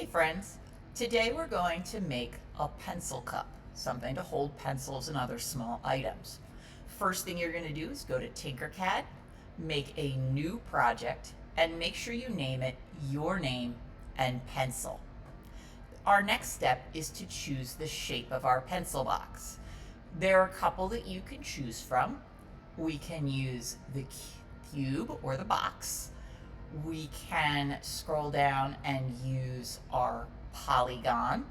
Hey friends, today we're going to make a pencil cup, something to hold pencils and other small items. First thing you're going to do is go to Tinkercad, make a new project, and make sure you name it your name and pencil. Our next step is to choose the shape of our pencil box. There are a couple that you can choose from. We can use the cube or the box. We can scroll down and use our polygon.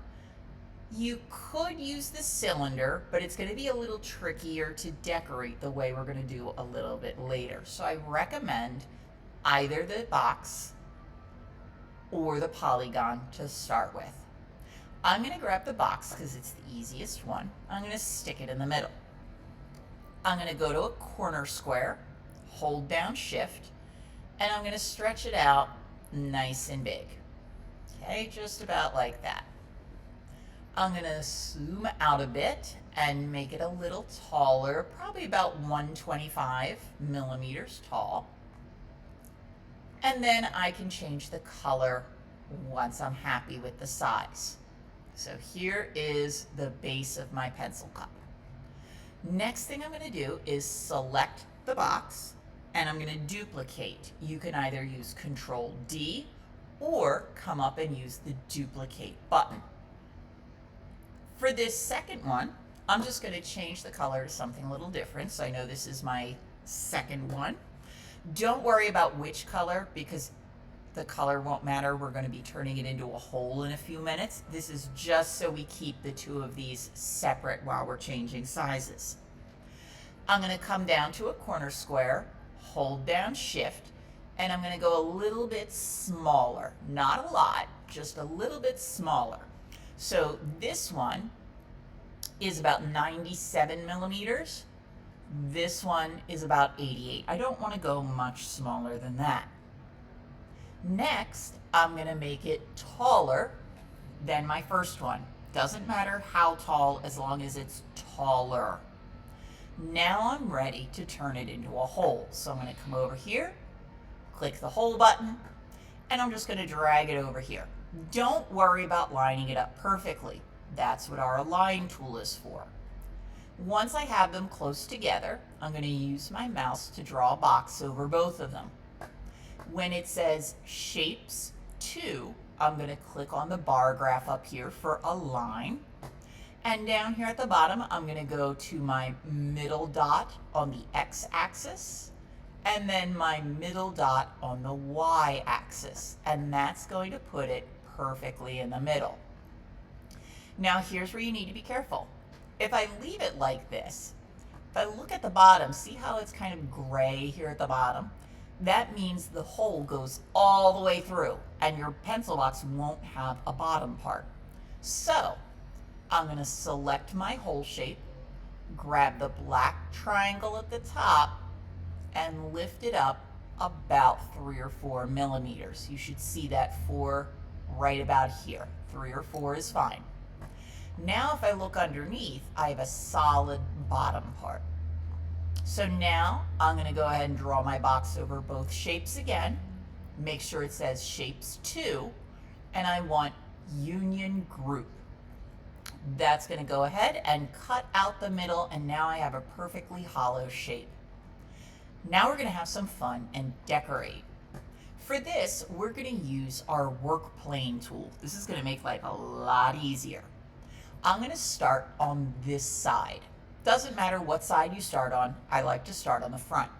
You could use the cylinder, but it's going to be a little trickier to decorate the way we're going to do a little bit later. So I recommend either the box or the polygon to start with. I'm going to grab the box because it's the easiest one. I'm going to stick it in the middle. I'm going to go to a corner square, hold down Shift, and I'm going to stretch it out nice and big. Okay, just about like that. I'm going to zoom out a bit and make it a little taller, probably about 125 millimeters tall. And then I can change the color once I'm happy with the size. So here is the base of my pencil cup. Next thing I'm going to do is select the box and I'm going to duplicate. You can either use Control D or come up and use the duplicate button. For this second one, I'm just going to change the color to something a little different. So I know this is my second one. Don't worry about which color because the color won't matter. We're going to be turning it into a hole in a few minutes. This is just so we keep the two of these separate while we're changing sizes. I'm going to come down to a corner square, hold down Shift, and I'm going to go a little bit smaller. Not a lot, just a little bit smaller. So this one is about 97 millimeters. This one is about 88. I don't want to go much smaller than that. Next, I'm going to make it taller than my first one. Doesn't matter how tall as long as it's taller. Now I'm ready to turn it into a hole. So I'm going to come over here, click the hole button, and I'm just going to drag it over here. Don't worry about lining it up perfectly. That's what our align tool is for. Once I have them close together, I'm going to use my mouse to draw a box over both of them. When it says Shapes 2, I'm going to click on the bar graph up here for Align. And down here at the bottom, I'm going to go to my middle dot on the X-axis and then my middle dot on the Y-axis. And that's going to put it perfectly in the middle. Now here's where you need to be careful. If I leave it like this, if I look at the bottom, see how it's kind of gray here at the bottom? That means the hole goes all the way through and your pencil box won't have a bottom part. So I'm going to select my hole shape, grab the black triangle at the top, and lift it up about 3 or 4 millimeters. You should see that 4 right about here. 3 or 4 is fine. Now if I look underneath, I have a solid bottom part. So now I'm going to go ahead and draw my box over both shapes again. Make sure it says Shapes 2, and I want Union Group. That's going to go ahead and cut out the middle, and now I have a perfectly hollow shape. Now we're going to have some fun and decorate. For this, we're going to use our work plane tool. This is going to make life a lot easier. I'm going to start on this side. Doesn't matter what side you start on. I like to start on the front.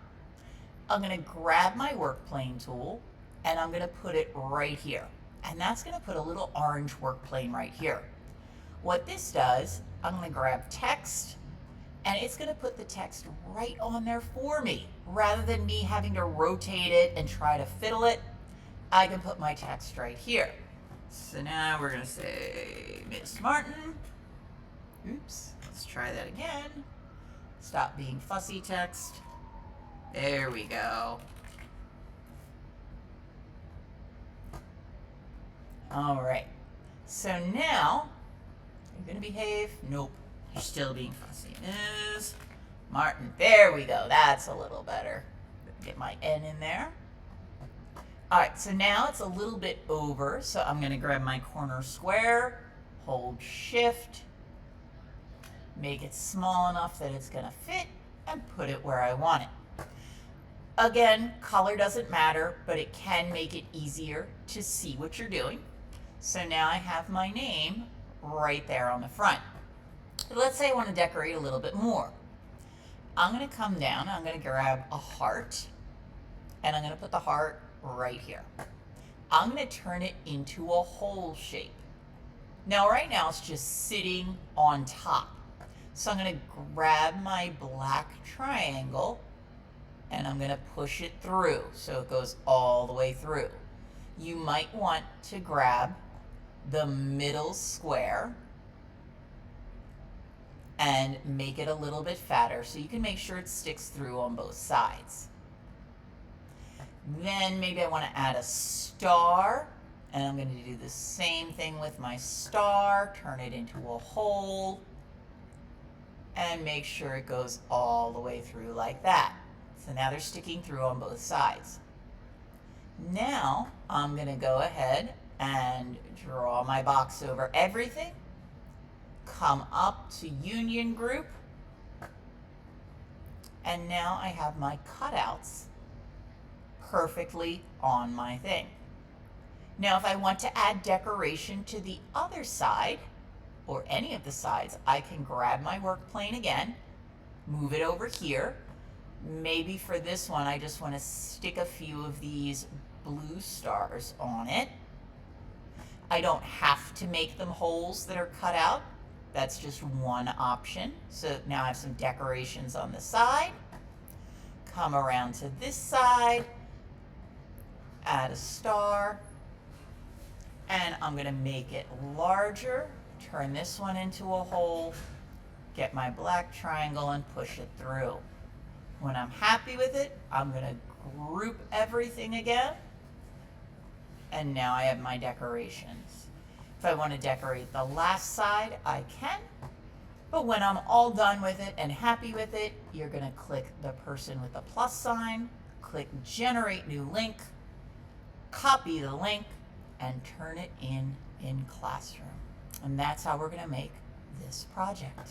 I'm going to grab my work plane tool and I'm going to put it right here. And that's going to put a little orange work plane right here. What this does, I'm going to grab text and it's going to put the text right on there for me. Rather than me having to rotate it and try to fiddle it, I can put my text right here. So now we're going to say Miss Martin. Oops, let's try that again. Stop being fussy text. There we go. All right, so now, are you gonna behave? Nope, you're still being fussy. Ms. Martin, there we go, that's a little better. Get my N in there. All right, so now it's a little bit over, so I'm going to grab my corner square, hold shift, make it small enough that it's going to fit, and put it where I want it. Again, color doesn't matter, but it can make it easier to see what you're doing. So now I have my name right there on the front. Let's say I want to decorate a little bit more. I'm going to come down, I'm going to grab a heart, and I'm going to put the heart right here. I'm going to turn it into a hole shape. Now right now it's just sitting on top. So I'm going to grab my black triangle and I'm going to push it through so it goes all the way through. You might want to grab the middle square and make it a little bit fatter so you can make sure it sticks through on both sides. Then maybe I want to add a star, and I'm going to do the same thing with my star, turn it into a hole, and make sure it goes all the way through like that. So now they're sticking through on both sides. Now I'm going to go ahead and draw my box over everything, come up to Union Group, and now I have my cutouts perfectly on my thing. Now if I want to add decoration to the other side, or any of the sides, I can grab my work plane again, move it over here. Maybe for this one I just want to stick a few of these blue stars on it. I don't have to make them holes that are cut out. That's just one option. So now I have some decorations on the side. Come around to this side, add a star, and I'm going to make it larger, turn this one into a hole, get my black triangle and push it through. When I'm happy with it, I'm going to group everything again, and now I have my decorations. If I want to decorate the last side, I can, but when I'm all done with it and happy with it, you're going to click the person with the plus sign, click Generate New Link, copy the link, and turn it in Classroom. And that's how we're going to make this project.